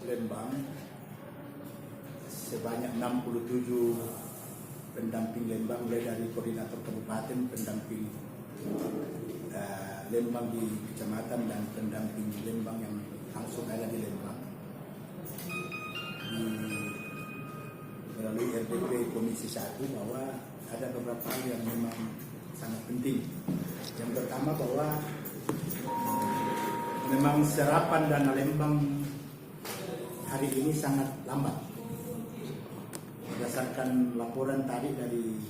Lembang sebanyak 67 pendamping Lembang, mulai dari koordinator kabupaten, pendamping Lembang di kecamatan, dan pendamping Lembang yang langsung ada di Lembang, melalui RDP Komisi 1, bahwa ada beberapa hal yang memang sangat penting. Yang pertama, bahwa memang serapan dana Lembang hari ini sangat lambat. Berdasarkan laporan tadi dari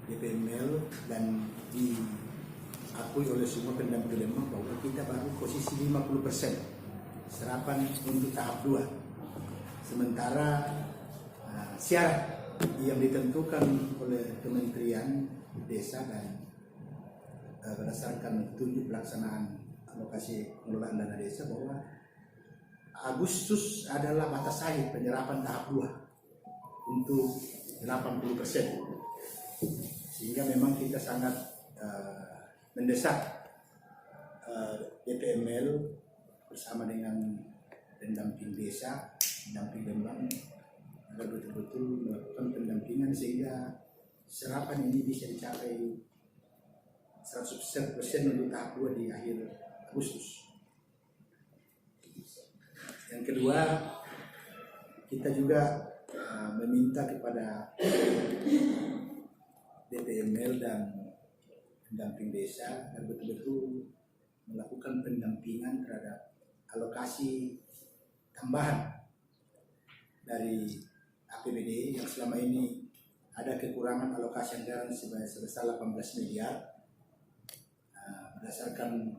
DPML dan diakui oleh semua pendamping Lembang, bahwa kita baru posisi 50% serapan untuk tahap 2. Sementara syarat yang ditentukan oleh Kementerian Desa dan berdasarkan petunjuk pelaksanaan alokasi pengelolaan dana desa, bahwa Agustus adalah batas akhir penyerapan tahap 2 untuk 80%. Sehingga memang kita sangat mendesak DPML bersama dengan pendamping desa, pendamping Lembang, agar betul-betul melakukan pendampingan sehingga serapan ini bisa dicapai 100% untuk tahap 2 di akhir Agustus. Yang kedua, kita juga meminta kepada DPML dan pendamping desa agar betul-betul melakukan pendampingan terhadap alokasi tambahan dari APBD yang selama ini ada kekurangan alokasi anggaran sebesar 18 miliar. Berdasarkan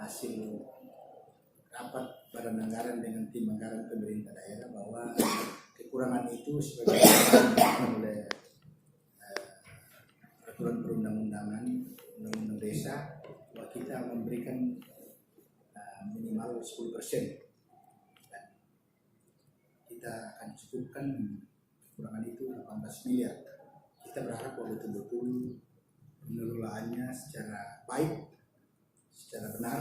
hasil rapat Badan Anggaran dengan tim anggaran pemerintah daerah, bahwa kekurangan itu sebagai oleh peraturan perundang-undangan, undang-undang desa, bahwa kita memberikan minimal 10%. Kita akan cukupkan kekurangan itu 18 miliar. Kita berharap bahwa betul-betul pengelolaannya secara baik, secara benar,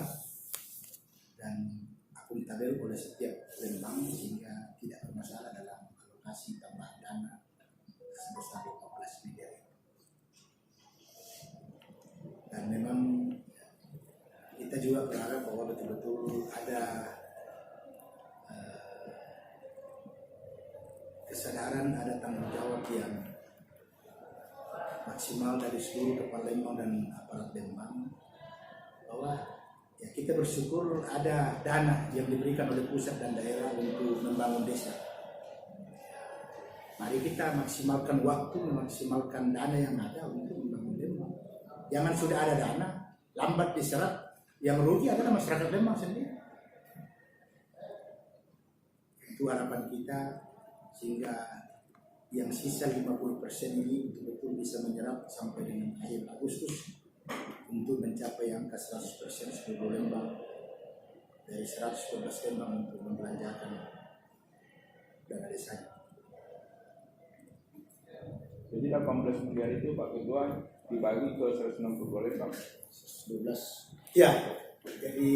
dan akuntabel oleh setiap Lembang, sehingga tidak bermasalah dalam alokasi tambahan dana sebesar 15 miliar. Dan memang kita juga berharap bahwa betul-betul ada kesadaran, ada tanggung jawab yang maksimal dari seluruh kepala Lembang dan aparat Lembang, bahwa ya kita bersyukur ada dana yang diberikan oleh pusat dan daerah untuk membangun desa. Mari kita maksimalkan waktu, memaksimalkan dana yang ada untuk membangun Lembang. Jangan sudah ada dana, lambat diserap, yang rugi adalah masyarakat Lembang sendiri. Itu harapan kita, sehingga yang sisa 50% ini betul-betul bisa menyerap sampai dengan akhir Agustus untuk mencapai angka 100% seluruh Lembang, dari 112 Lembang untuk membelanjakan dana desanya. Jadi 18 miliar itu Pak Ketua dibagi ke 162 Lembang. 12. Ya, jadi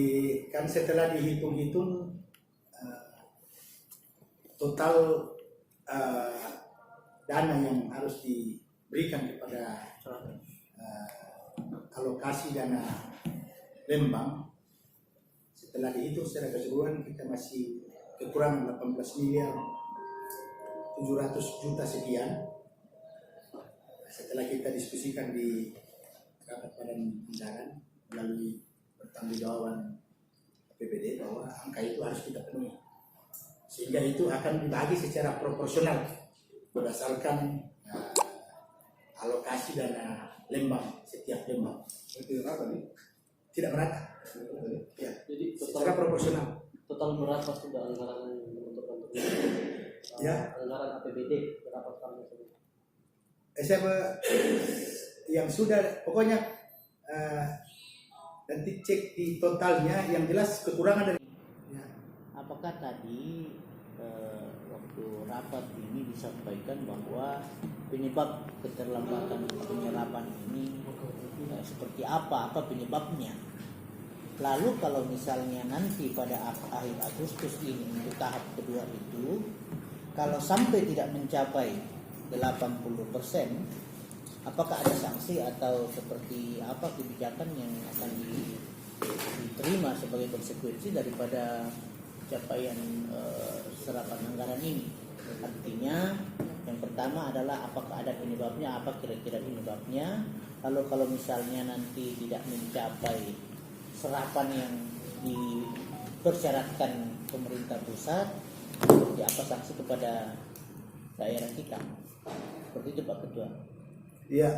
kan setelah dihitung-hitung total dana yang harus diberikan kepada alokasi dana Lembang, setelah dihitung secara keseluruhan, kita masih kekurangan 18 miliar 700 juta sekian. Setelah kita diskusikan di rapat badan anggaran melalui pertanggungjawaban APBD, bahwa angka itu harus kita penuhi, sehingga itu akan dibagi secara proporsional berdasarkan alokasi dana Lembang, setiap Lembang. Itu berapa nih? Tidak merata. Ya. Jadi Secara proporsional. total berapa sudah anggaran untuk Ya. anggaran APBD berapa tahun itu? Yang sudah, pokoknya nanti cek di totalnya, yang jelas kekurangan dari. Ya. Apakah tadi waktu rapat ini disampaikan bahwa penyebab keterlambatan penyerapan ini seperti apa penyebabnya? Lalu kalau misalnya nanti pada akhir Agustus ini untuk tahap kedua itu, kalau sampai tidak mencapai 80%, apakah ada sanksi atau seperti apa kebijakan yang akan diterima sebagai konsekuensi daripada capaian serapan anggaran ini? Artinya yang pertama adalah apakah ada penyebabnya, apa kira-kira penyebabnya. Lalu kalau misalnya nanti tidak mencapai serapan yang dipersyaratkan pemerintah pusat, seperti apa sanksi kepada daerah kita? Seperti itu Pak Ketua. Iya,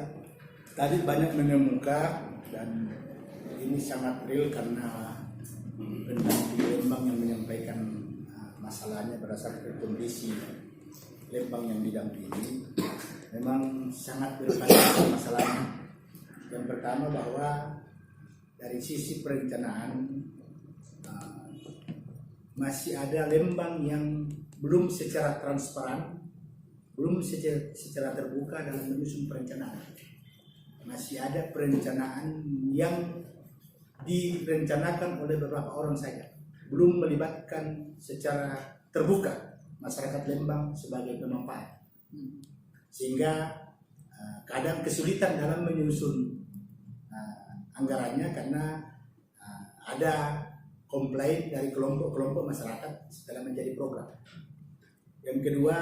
tadi banyak mengemuka dan ini sangat real karena pendamping Lembang yang menyampaikan masalahnya berdasarkan kondisi Lembang yang didampingi memang sangat berkaitan masalahnya. Yang pertama bahwa dari sisi perencanaan masih ada Lembang yang belum secara transparan, belum secara terbuka dalam menyusun perencanaan. Masih ada perencanaan yang direncanakan oleh beberapa orang saja, belum melibatkan secara terbuka masyarakat Lembang sebagai pemanfaat, sehingga kadang kesulitan dalam menyusun anggarannya karena ada komplain dari kelompok-kelompok masyarakat setelah menjadi program. Yang kedua,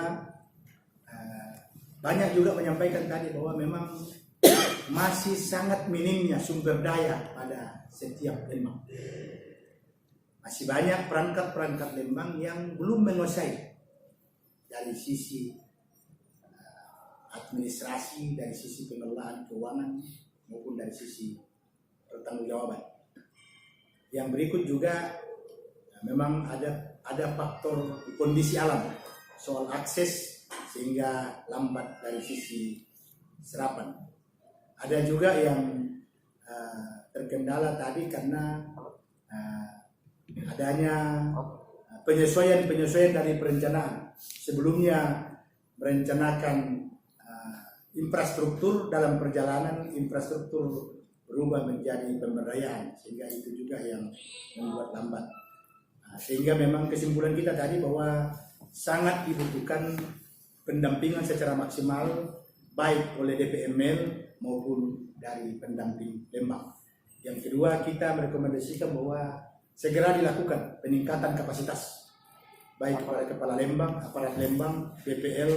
banyak juga menyampaikan tadi bahwa memang masih sangat minimnya sumber daya pada setiap Lembang. Masih banyak perangkat-perangkat Lembang yang belum menguasai dari sisi administrasi, dari sisi pengelolaan keuangan maupun dari sisi pertanggungjawaban. Yang berikut juga memang ada faktor kondisi alam soal akses sehingga lambat dari sisi serapan. Ada juga yang terkendala tadi karena adanya penyesuaian dari perencanaan. Sebelumnya merencanakan infrastruktur, dalam perjalanan infrastruktur berubah menjadi pemberdayaan, sehingga itu juga yang membuat lambat. Sehingga memang kesimpulan kita tadi bahwa sangat dibutuhkan pendampingan secara maksimal baik oleh DPML maupun dari pendamping Lembang. Yang kedua, kita merekomendasikan bahwa segera dilakukan peningkatan kapasitas baik kepada Kepala Lembang, aparat Lembang, BPL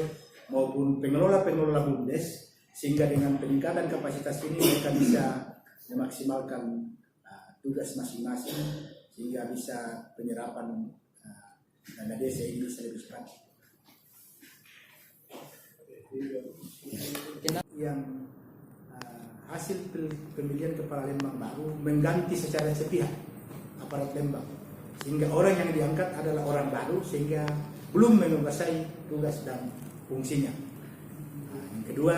maupun pengelola-pengelola BUMDes, sehingga dengan peningkatan kapasitas ini mereka bisa memaksimalkan tugas masing-masing sehingga bisa penyerapan dana desa ini bisa lebih cepat. Yang hasil pemilihan Kepala Lembang baru mengganti secara sepihak aparat Lembang, sehingga orang yang diangkat adalah orang baru sehingga belum menguasai tugas dan fungsinya. Yang kedua,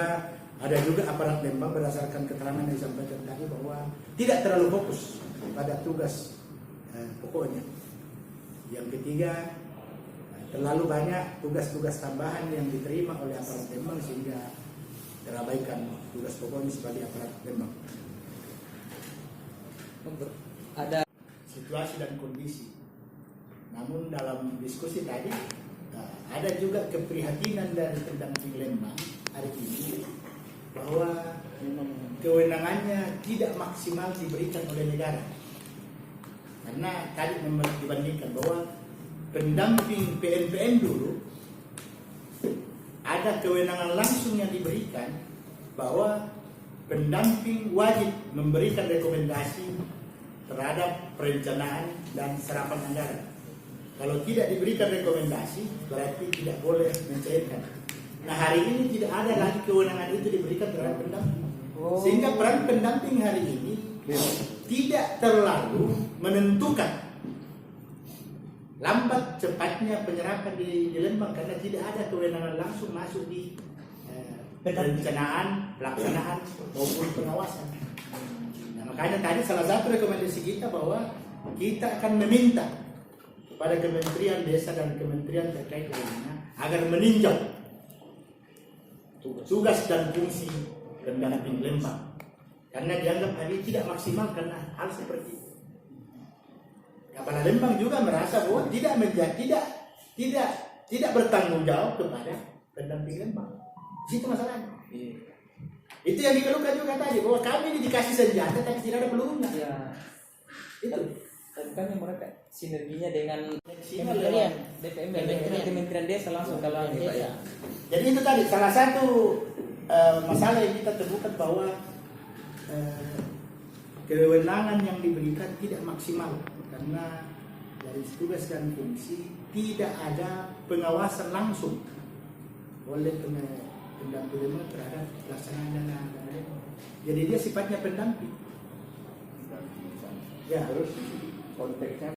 ada juga aparat Lembang berdasarkan keterangan yang disampaikan tadi bahwa tidak terlalu fokus pada tugas pokoknya. Yang ketiga, terlalu banyak tugas-tugas tambahan yang diterima oleh aparat Lembang sehingga terabaikan tugas pokoknya sebagai aparat Lembang. Ada situasi dan kondisi. Namun dalam diskusi tadi ada juga keprihatinan dari pendamping Lembang hari ini bahwa kewenangannya tidak maksimal diberikan oleh negara. Karena tadi dibandingkan bahwa pendamping PNPN dulu ada kewenangan langsung yang diberikan bahwa pendamping wajib memberikan rekomendasi terhadap perencanaan dan serapan anggaran. Kalau tidak diberikan rekomendasi berarti tidak boleh mencairkan. Nah, hari ini tidak ada lagi kewenangan itu diberikan terhadap pendamping. Sehingga peran pendamping hari ini tidak terlalu menentukan lambat cepatnya penyerapan di Lembang karena tidak ada kewenangan langsung masuk di perencanaan, pelaksanaan maupun pengawasan. Nah, makanya tadi salah satu rekomendasi kita bahwa kita akan meminta kepada Kementerian Desa dan Kementerian terkait lainnya agar meninjau tugas dan fungsi pendamping Lembang karena dianggap hari tidak maksimal karena hal seperti itu. Kepala Lembang juga merasa bahwa tidak bertanggung jawab kepada pendamping Lembang. Di situ masalahnya. Iya. Itu yang dikeluhkan juga tadi, bahwa kami ini dikasih senjata tapi tidak ada pelurunya. Iya. Itu. Dan kan yang mereka sinerginya dengan Kementerian. DPM dengan Kementerian Desa langsung kalau ini Pak ya. Jadi itu tadi salah satu masalah yang kita temukan bahwa kewenangan yang diberikan tidak maksimal karena dari tugas dan fungsi tidak ada pengawasan langsung oleh pendamping Lembang terhadap pelaksanaan dana Lembang. Jadi dia sifatnya pendamping. Dan Ya. terus konteksnya